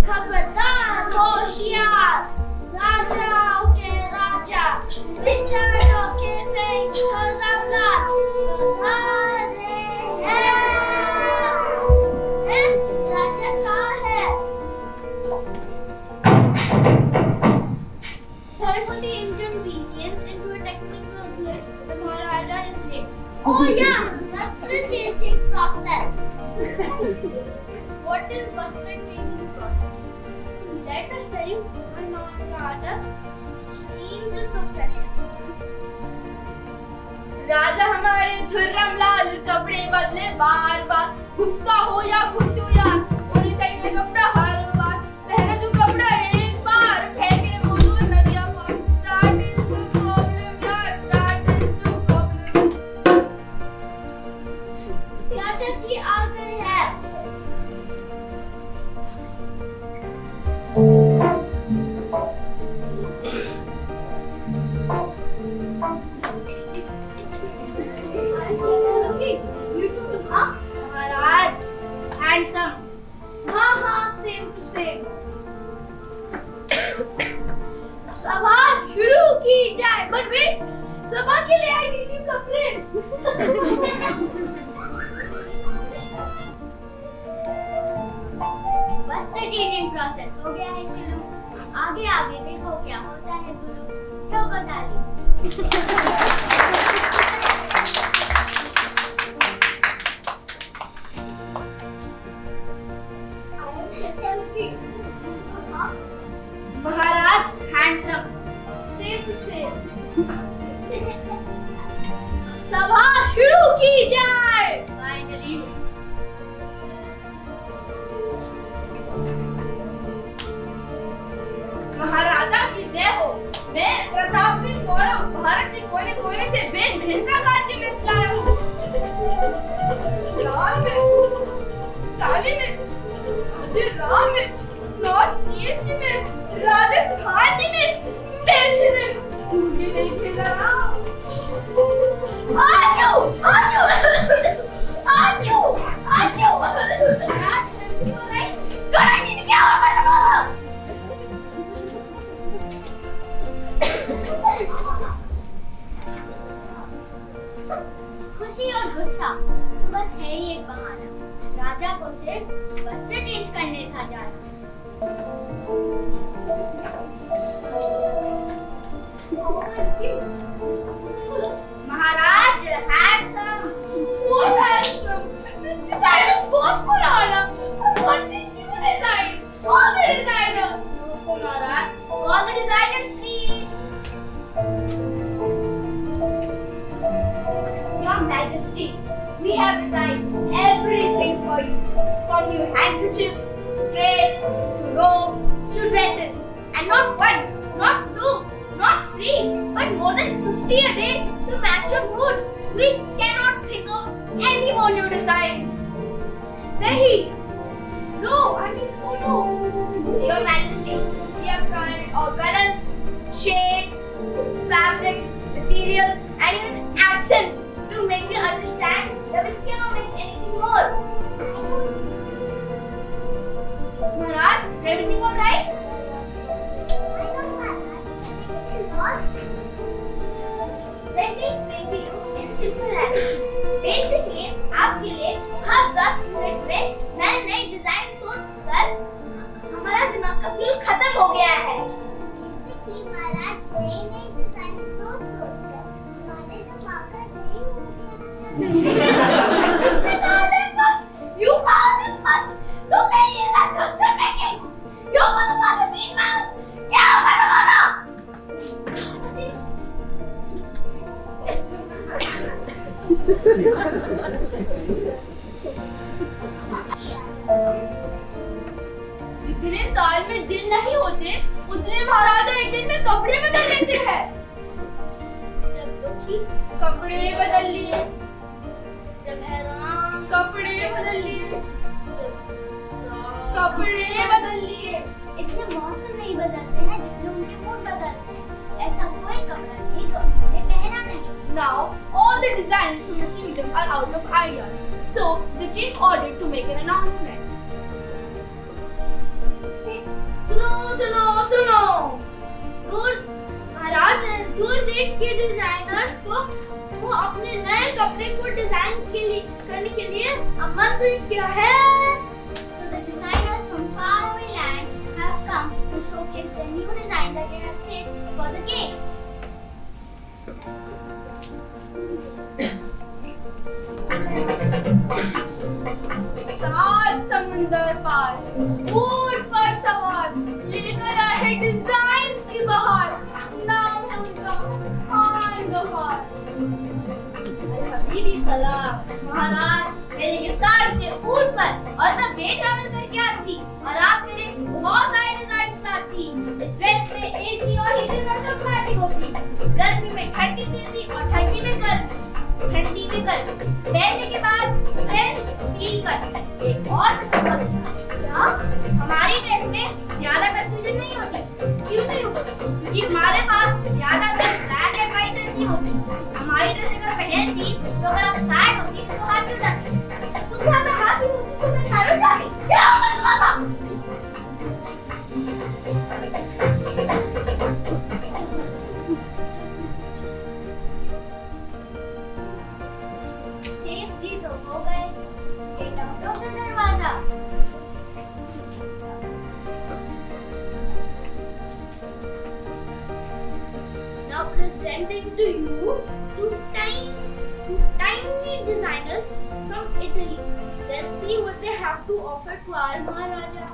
खबरदार होशियार, राजाओं के राजा, विश्वासों के सिंह खजानदार बता रहे हैं। राजा कहाँ है? Sorry for the inconvenience into a technical glitch. The Maharaja is late. Oh yeah, Bastra changing process. What is Bastra changing process? Let us tell you Maharaja's strangest obsession. राजा हमारे धुर्रम लाल कपड़े बदले बार बार, गुस्सा हो या खुश हो यार, उन्हें चाहिए कपड़ा हर बार। पहना जो कपड़ा एक बार, फेंके वो दूर नदिया पास। That is the problem यार, that is the problem। राजा जी आ गए हैं। महाराज हैंडसम। हाँ सेम टू सेम। सभा शुरू की जाए। बट वेट, सभा के लिए आई नीड यू कपड़े। वस्त्र चेंजिंग प्रोसेस हो गया है शुरू। आगे आगे देखो क्या होता है गुरु। क्यों बताली? महाराज हैंडसम। Same to same. सभा शुरू की जाए। फाइनली महाराजा की जय हो। मैं प्रताप सिंह गौरव भारत के कोने कोने से बेन भिन्न प्रकार की मिर्च लाया हूँ। लाल मिर्च, काली मिर्च, राम मिर्च, नॉर्थ ईस्ट की मिर्च, राजस्थान की मिर्च, मिर्च मिर्च। सूंघे देखे जरा। आचू आचू आचू आचू। करेंगे क्या होगा? खुशी और गुस्सा तो बस है ही एक बहाना। राजा को सिर्फ वस्त्र चेंज करने था जाना। महाराज handsome. What handsome? This design is बहुत पुराना। What did you design? All the designers. Maharaj, all the designers please. Your Majesty, we have designed everything for you, from new handkerchiefs, drapes, to robes, to dresses, and not one, not two, not three, but more than 50 a day to match your moods. We cannot think of any more new designs. नहीं, no, I mean, oh no. Your Majesty, we have tried all colors, shades, fabrics, materials, and even accents to make you understand that we cannot make anything more. Maharaj, is everything alright? I know, Maharaj. Everything was. Let me explain to you in simple language. Basically, आपके लिए हर 10 minute में नए design सोचकर हमारा दिमाग का fuel खत्म हो गया है। Basically, महाराज नए डिजाइन सोचकर हमारे दिमाग का नहीं हो गया। You call this much? So many is that question making. You want to pass the 3 months? क्या बना? जितने साल में दिन नहीं होते, उतने महाराजा एक दिन में कपड़े बदल लेते हैं। जब दुखी कपड़े बदल लिए, जब हैरान कपड़े बदल लिए, कपड़े बदल लिए। इतने मौसम नहीं बदलते हैं जितने उनके मूड बदलते हैं। ऐसा कोई कपड़ा नहीं जो उन्होंने पहना नहीं। Now all the designs from the king kingdom are out of ideas. So the king ordered to make an announcement. सुनो महाराज, दूर देश के डिजाइनर्स को वो अपने नए कपड़े को डिजाइन करने के लिए आमंत्रित किया है. So the designers from faraway land have come to showcase the new design that they have staged for the king. सात समुंदर पार, ऊंट पर सवार, लेकर आए डिजाइन की बहार. नाम है उनका खान गफार. हबीबी सलाम महाराज, मेरे विस्तार से ऊंट पर और तब बे ट्रैवल करके आती और आपके लिए बहुत सारे डिजाइन लाती. इस ड्रेस में एसी और हीटर ऑटोमेटिक होती. गर्मी में ठंडी गिरती और ठंडी में गर्मी. पहनने के बाद फ्रेश फील करती. एक और क्या हमारी ड्रेस में ज्यादा कंफ्यूजन नहीं होती? क्यों नहीं होती? क्योंकि हमारे पास ज्यादातर ब्लैक एंड व्हाइट ड्रेस ही होती. हमारी ड्रेस अगर पहनती तो अगर आप सैड होती तो हाथ क्यों जाती? तुम क्या मैं हैप्पी होती तो मैं सैड हो जाती? क्या मतलब? Presenting to you two tiny designers from Italy. Let's see what they have to offer to our Maharaja.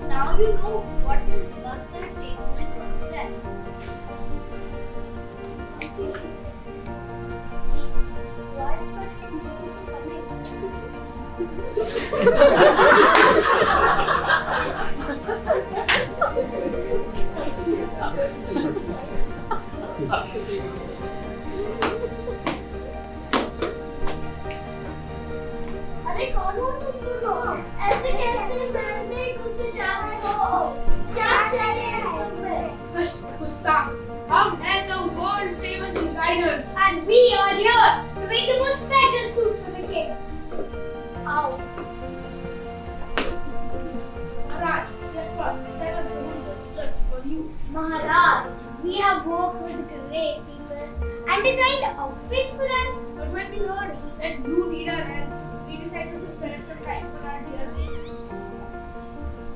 Now you know what is mustard taste process. Why is such अरे कौन हो तुम दोनों? ऐसे कैसे मैं गुस्से जा रहे हो? क्या चाहिए तुम्हें? गुस्ताख, हम हैं the world famous designers and we are here to make the most special suit for the king. How? Maharaj, there are 7 samundars just for you. Maharaj, we have worked with great people and designed outfits for them. But when we heard that you need our help, we decided to spend some time for our dear king.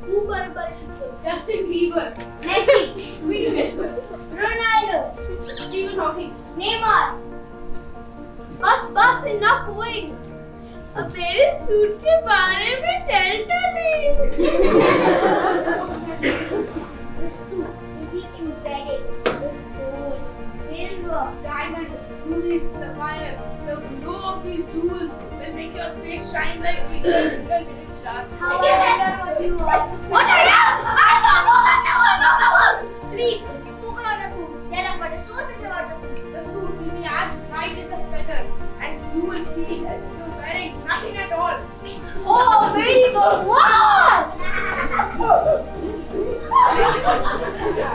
Who got a bicycle? Justin Bieber, Messi, Queen Elizabeth, Ronaldo, Stephen Hawking, Neymar. बस enough होएगी. अब मेरे suit के बारे में tell The suit will be embedded with gold, silver, Diamond, ruby, sapphire. The glow of these jewels will make your face shine like the little star. however what you are. What are you? I don't know. Please, focus on the suit. Tell us what the suit is about the suit. The suit will be as light as a feather, and you will feel as if you're wearing nothing at all. Oh, very good. Wow! Everything will go.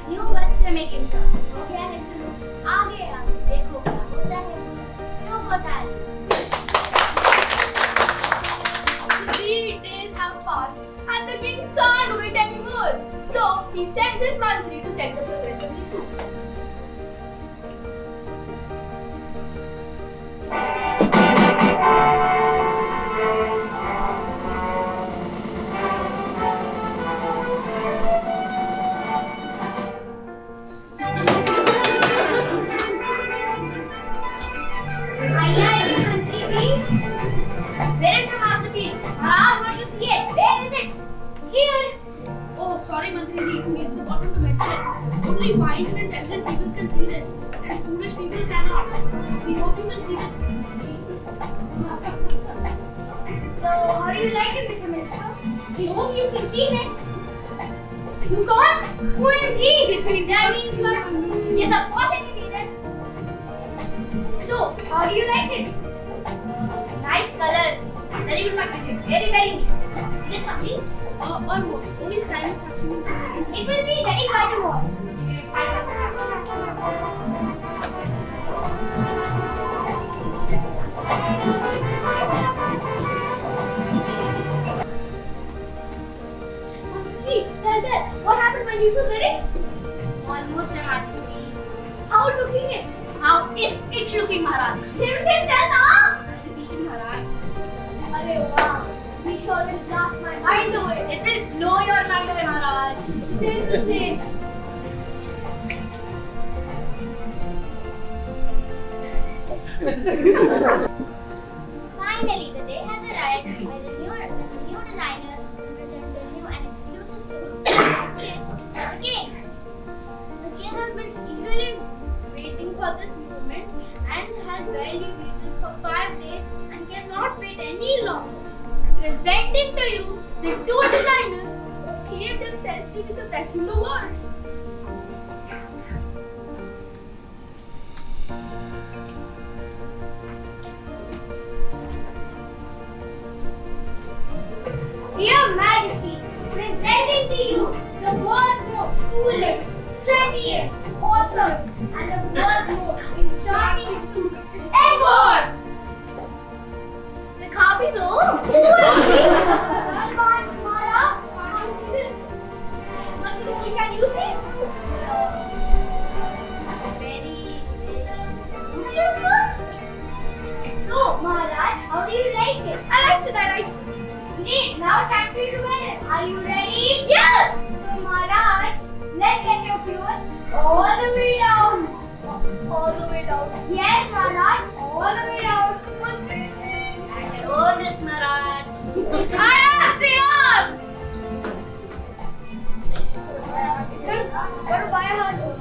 New वस्त्र में किंतु हो गया है शुरू आगे आगे देखो क्या होता है जो होता है 3 days have passed and the king can't wait anymore. So he sends his mantri to check the progress of the suit. Where is the masterpiece? Maharaj, want to see it? Where is it? Here. Oh, sorry, Mantri ji, we have forgotten to mention. Only wise and intelligent people can see this, and foolish people cannot. We hope you can see this. So, how do you like it, Mr. Minister? We hope you can see this. You can't? OMG! That means you are... Yes, of course I can see this. So, how do you like it? Nice color. Very good, Mantri. Very, very neat. Is it lovely? Almost. Only the diamonds have to be. It will be ready by tomorrow. What happened when you took it? Almost, Your Majesty. How looking it? How is it looking, Maharaj? Seriously, tell now. Repeat, Maharaj. Arey wow. We sure will blast my mind away. It will blow your mind away, Maharaj. Same. Finally, the day has arrived where the new designers will present the new and exclusive suit. The king has been eagerly waiting for this moment and has barely waited for 5 days and cannot wait any longer. Presenting to you the 2 designers who claim themselves to be the best in the world. Your Majesty, presenting to you the world's most coolest, trendiest, awesome, and the world's most enchanting suit ever! The copy though? Mara, can't see this. Can you see? It's very beautiful. So, Maharaj, how do you like it? I like it. Great, now time for you to wear it. Are you ready? Yes! So, Maharaj, let's get your clothes all the way down. All the way down. Yes, Maharaj, all the way down. And your own is Maharaj. I am the और बाएं हाथ को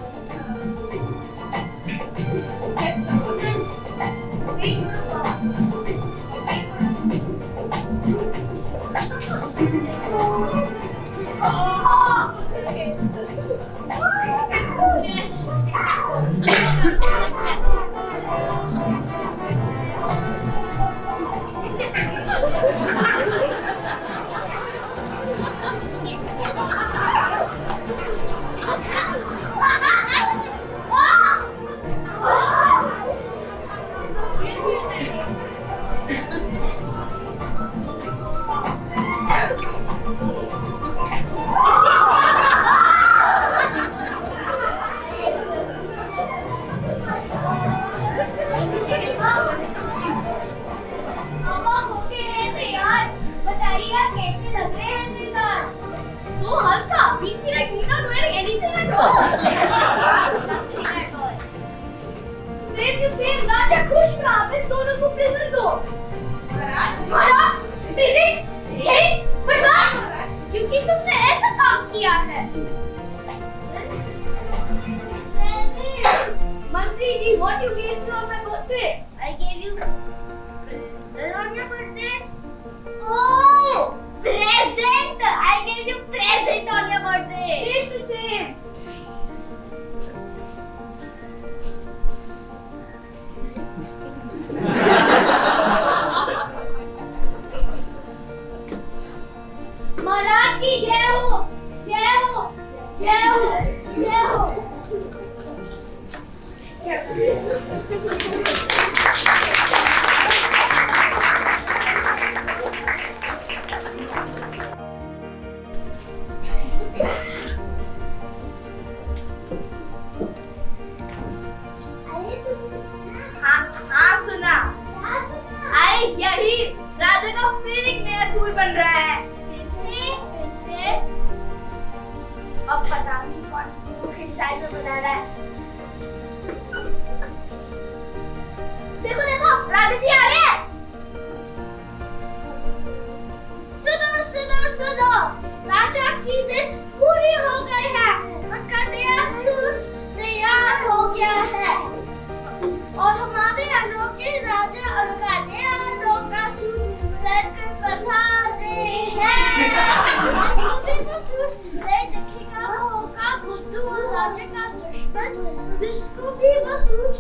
क्योंकि तुमने ऐसा काम किया है। मंत्री जी, what you gave me on my birthday? I gave you present on your birthday. Oh, present! I gave you present on your birthday. Same to same. महाराज की जय हो, जय हो, जय हो, जय हो। हाँ सुना। अरे यही राजा का फिर एक नया सूट बन रहा है। फिर से अब पता नहीं कौन डिजाइन में बना रहा है। देखो देखो राजा जी आ रहे हैं। सुनो सुनो सुनो, राजा की जिद पूरी हो गई है। उनका नया सूट तैयार हो गया है और हमारे अनोखे राजा उनका नया अनोखा सूट पहनकर पधारे हैं। तो सूट नहीं दिखेगा वो होगा बुद्धू और राजा का दुश्मन। जिसको भी वो सूट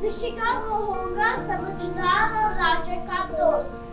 दिखेगा वो होगा समझदार और राजा का दोस्त।